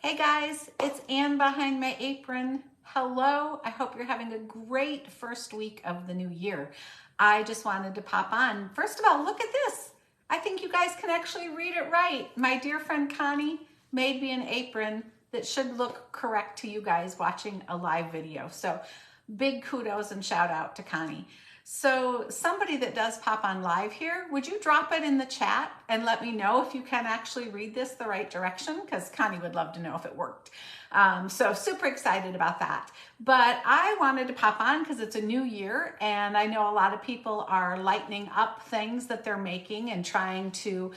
Hey guys, it's Ann behind my apron. Hello, I hope you're having a great first week of the new year. I just wanted to pop on. First of all, look at this. I think you guys can actually read it right. My dear friend Connie made me an apron that should look correct to you guys watching a live video. So big kudos and shout out to Connie. So somebody that does pop on live here, would you drop it in the chat and let me know if you can actually read this the right direction? Because Connie would love to know if it worked. So super excited about that. But I wanted to pop on because it's a new year and I know a lot of people are lightening up things that they're making and trying to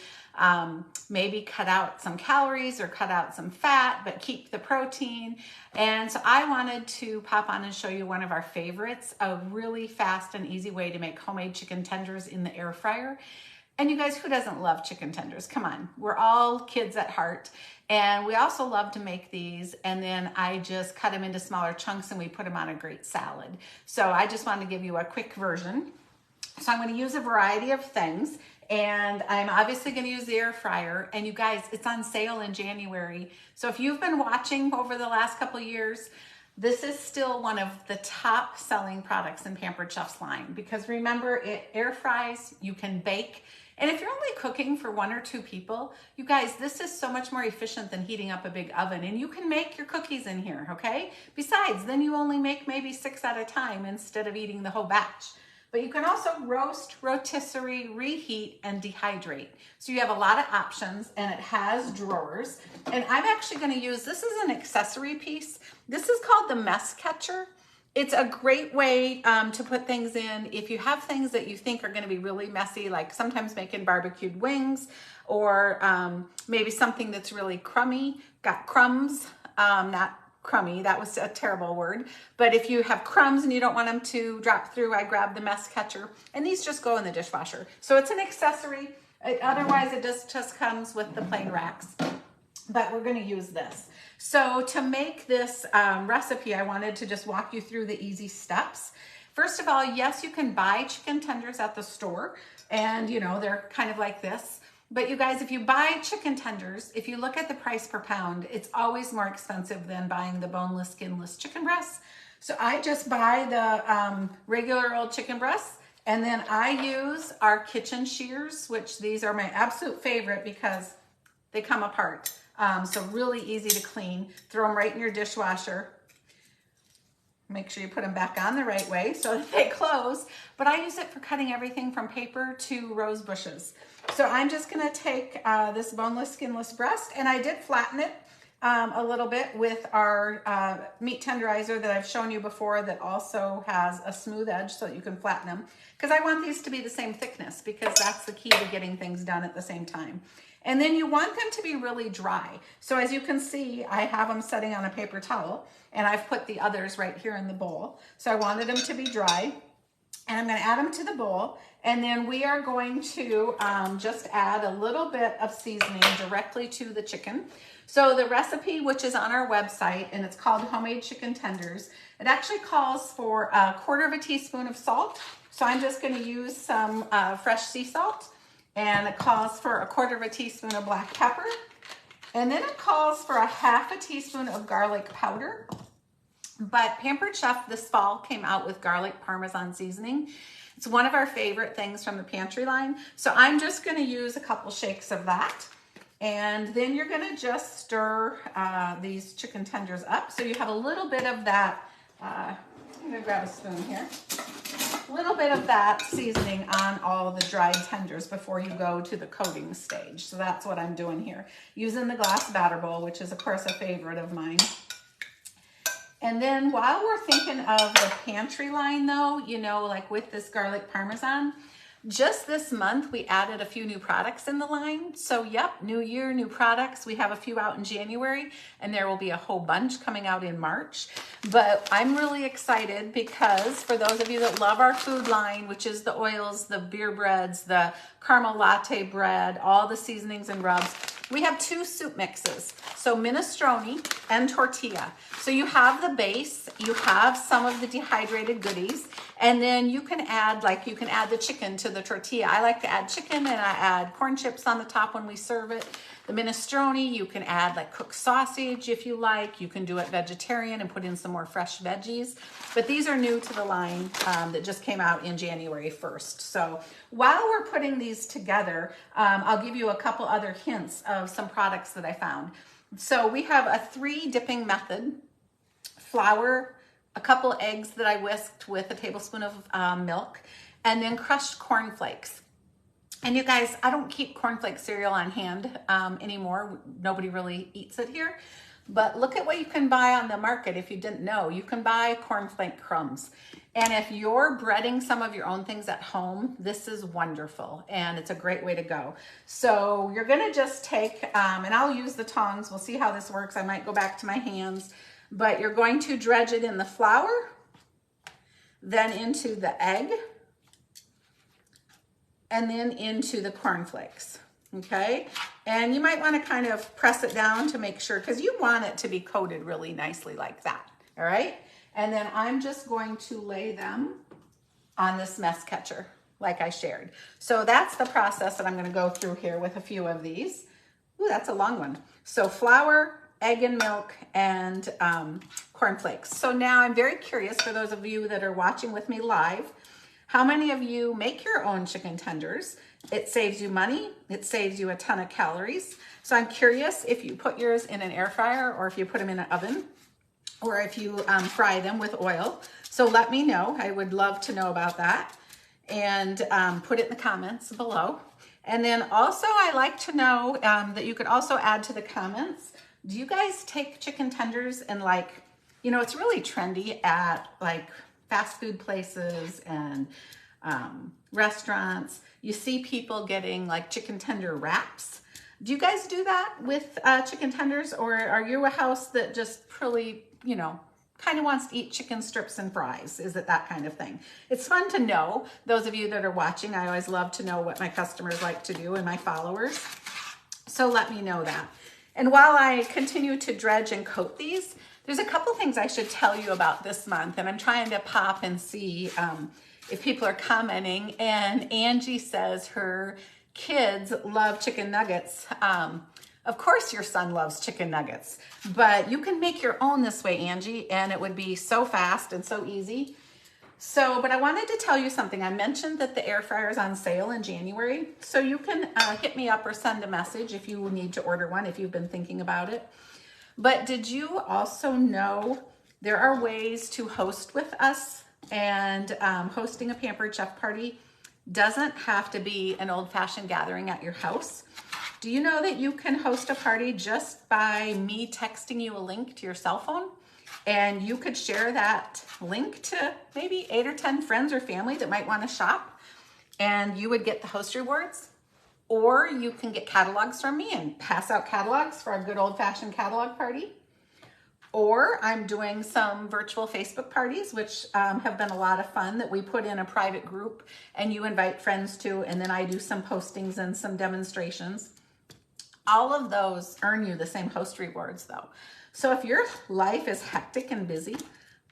maybe cut out some calories or cut out some fat, but keep the protein. And so I wanted to pop on and show you one of our favorites, a really fast and easy way to make homemade chicken tenders in the air fryer. And you guys, who doesn't love chicken tenders? Come on, we're all kids at heart. And we also love to make these, and then I just cut them into smaller chunks and we put them on a great salad. So I just wanted to give you a quick version. So I'm going to use a variety of things, and I'm obviously going to use the air fryer. And you guys, it's on sale in January. So if you've been watching over the last couple of years, this is still one of the top selling products in Pampered Chef's line, because remember, it air fries, you can bake. And if you're only cooking for 1 or 2 people, you guys, this is so much more efficient than heating up a big oven, and you can make your cookies in here, okay? Besides, then you only make maybe 6 at a time instead of eating the whole batch. But you can also roast, rotisserie, reheat, and dehydrate. So you have a lot of options, and it has drawers. And I'm actually gonna use, this is an accessory piece. This is called the mess catcher. It's a great way to put things in if you have things that you think are going to be really messy, like sometimes making barbecued wings, or maybe something that's really crummy, got crumbs, not crummy, that was a terrible word. But if you have crumbs and you don't want them to drop through, I grab the mess catcher, and these just go in the dishwasher. So it's an accessory. Otherwise, it just comes with the plain racks. But we're going to use this. So to make this recipe, I wanted to just walk you through the easy steps. First of all, yes, you can buy chicken tenders at the store, and you know, they're kind of like this. But you guys, if you buy chicken tenders, if you look at the price per pound, it's always more expensive than buying the boneless, skinless chicken breasts. So I just buy the regular old chicken breasts, and then I use our kitchen shears, which these are my absolute favorite because they come apart. So really easy to clean. Throw them right in your dishwasher. Make sure you put them back on the right way so that they close. But I use it for cutting everything from paper to rose bushes. So I'm just going to take this boneless, skinless breast, and I did flatten it a little bit with our meat tenderizer that I've shown you before, that also has a smooth edge so that you can flatten them. Because I want these to be the same thickness, because that's the key to getting things done at the same time. And then you want them to be really dry. So as you can see, I have them setting on a paper towel, and I've put the others right here in the bowl. So I wanted them to be dry, and I'm going to add them to the bowl. And then we are going to just add a little bit of seasoning directly to the chicken. So the recipe, which is on our website, and it's called Homemade Chicken Tenders, it actually calls for 1/4 teaspoon of salt. So I'm just going to use some fresh sea salt. And it calls for 1/4 teaspoon of black pepper. And then it calls for 1/2 teaspoon of garlic powder. But Pampered Chef this fall came out with garlic parmesan seasoning. It's one of our favorite things from the pantry line. So I'm just going to use a couple shakes of that. And then you're going to just stir these chicken tenders up. So you have a little bit of that, I'm going to grab a spoon here. A little bit of that seasoning on all of the dried tenders before you go to the coating stage. So that's what I'm doing here. Using the glass batter bowl, which is of course a favorite of mine. And then while we're thinking of the pantry line though, you know, like with this garlic parmesan, just this month, we added a few new products in the line. So yep, new year, new products. We have a few out in January, and there will be a whole bunch coming out in March. But I'm really excited because for those of you that love our food line, which is the oils, the beer breads, the caramel latte bread, all the seasonings and rubs, we have 2 soup mixes. So minestrone and tortilla. So you have the base, you have some of the dehydrated goodies, And then you can add, like you can add the chicken to the tortilla. I like to add chicken and I add corn chips on the top when we serve it. The minestrone, you can add like cooked sausage if you like. You can do it vegetarian and put in some more fresh veggies. But these are new to the line that just came out in January 1st. So while we're putting these together, I'll give you a couple other hints of some products that I found. So we have a 3 dipping method: flour, a couple eggs that I whisked with a tablespoon of milk, and then crushed cornflakes. And you guys, I don't keep cornflake cereal on hand anymore. Nobody really eats it here. But look at what you can buy on the market if you didn't know. You can buy cornflake crumbs. And if you're breading some of your own things at home, this is wonderful. And it's a great way to go. So you're gonna just take, and I'll use the tongs. We'll see how this works. I might go back to my hands. But you're going to dredge it in the flour, then into the egg, and then into the cornflakes, okay? And you might want to kind of press it down to make sure, because you want it to be coated really nicely like that, all right? And then I'm just going to lay them on this mess catcher like I shared. So that's the process that I'm going to go through here with a few of these. Ooh, that's a long one. So flour, egg and milk, and cornflakes. So now I'm very curious, for those of you that are watching with me live, how many of you make your own chicken tenders? It saves you money. It saves you a ton of calories. So I'm curious if you put yours in an air fryer, or if you put them in an oven, or if you fry them with oil. So let me know. I would love to know about that. And put it in the comments below. And then also I like to know that you could also add to the comments, do you guys take chicken tenders and, like, you know, it's really trendy at like fast food places and restaurants. You see people getting like chicken tender wraps. Do you guys do that with chicken tenders, or are you a house that just really, you know, kind of wants to eat chicken strips and fries? Is it that kind of thing? It's fun to know. Those of you that are watching, I always love to know what my customers like to do and my followers. So let me know that. And while I continue to dredge and coat these, there's a couple things I should tell you about this month, and I'm trying to pop and see if people are commenting. And Angie says her kids love chicken nuggets. Of course your son loves chicken nuggets, but you can make your own this way, Angie, and it would be so fast and so easy. So, but I wanted to tell you something. I mentioned that the air fryer is on sale in January, so you can hit me up or send a message if you need to order one, if you've been thinking about it. But did you also know there are ways to host with us? And hosting a Pampered Chef party doesn't have to be an old-fashioned gathering at your house. Do you know that you can host a party just by me texting you a link to your cell phone? And you could share that link to maybe 8 or 10 friends or family that might want to shop, and you would get the host rewards. Or you can get catalogs from me and pass out catalogs for a good old-fashioned catalog party. Or I'm doing some virtual Facebook parties, which have been a lot of fun, that we put in a private group and you invite friends to, and then I do some postings and some demonstrations. All of those earn you the same host rewards though. So if your life is hectic and busy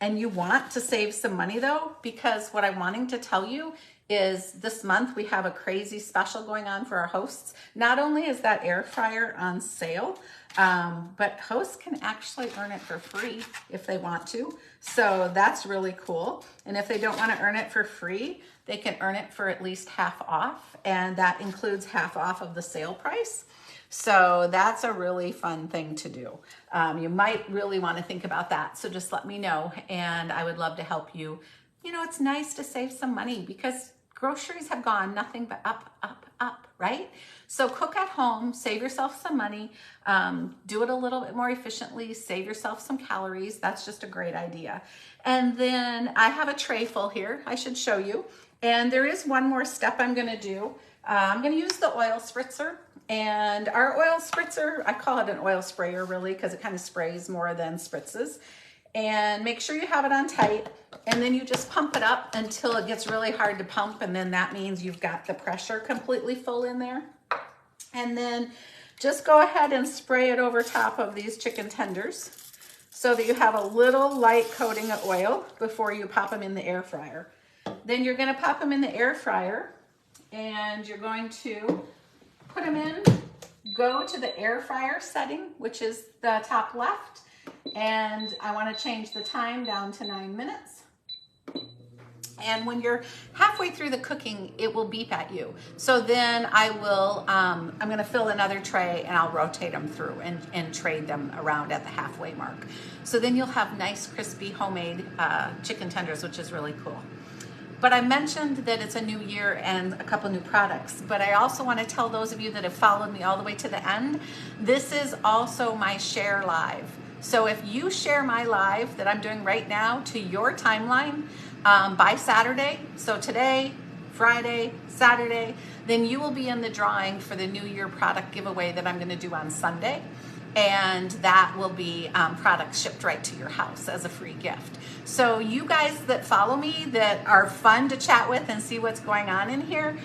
and you want to save some money though, because what I'm wanting to tell you is this month we have a crazy special going on for our hosts. Not only is that air fryer on sale, but hosts can actually earn it for free if they want to. So that's really cool. And if they don't want to earn it for free, they can earn it for at least half off. And that includes half off of the sale price. So that's a really fun thing to do. You might really want to think about that. So just let me know, and I would love to help you. You know, it's nice to save some money because groceries have gone nothing but up, up, up, right? So cook at home, save yourself some money, do it a little bit more efficiently, save yourself some calories. That's just a great idea. And then I have a tray full here I should show you. And there is one more step I'm gonna do. I'm gonna use the oil spritzer. And our oil spritzer, I call it an oil sprayer really, because it kind of sprays more than spritzes. And make sure you have it on tight, and then you just pump it up until it gets really hard to pump, and then that means you've got the pressure completely full in there. And then just go ahead and spray it over top of these chicken tenders so that you have a little light coating of oil before you pop them in the air fryer. Then you're gonna pop them in the air fryer, and you're going to put them in, go to the air fryer setting, which is the top left, and I wanna change the time down to 9 minutes. And when you're halfway through the cooking, it will beep at you. So then I will, I'm gonna fill another tray and I'll rotate them through and trade them around at the halfway mark. So then you'll have nice, crispy, homemade chicken tenders, which is really cool. But I mentioned that it's a new year and a couple new products, but I also wanna tell those of you that have followed me all the way to the end, this is also my share live. So if you share my live that I'm doing right now to your timeline, by Saturday, so today, Friday, Saturday, then you will be in the drawing for the New Year product giveaway that I'm going to do on Sunday. And that will be products shipped right to your house as a free gift. So you guys that follow me, that are fun to chat with and see what's going on in here,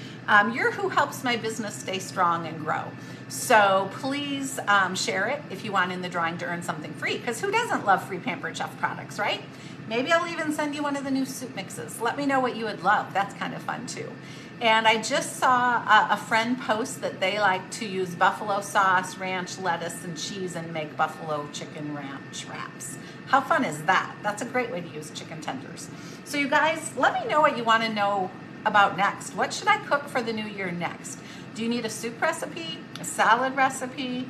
you're who helps my business stay strong and grow. So please share it if you want in the drawing to earn something free, because who doesn't love free Pampered Chef products, right? Maybe I'll even send you one of the new soup mixes. Let me know what you would love. That's kind of fun too. And I just saw a friend post that they like to use buffalo sauce, ranch, lettuce, and cheese and make buffalo chicken ranch wraps. How fun is that? That's a great way to use chicken tenders. So you guys, let me know what you want to know about next. What should I cook for the new year next? Do you need a soup recipe, a salad recipe,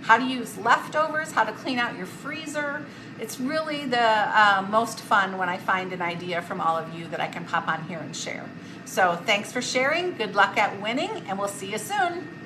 how to use leftovers, how to clean out your freezer? It's really the most fun when I find an idea from all of you that I can pop on here and share. So thanks for sharing. Good luck at winning, and we'll see you soon.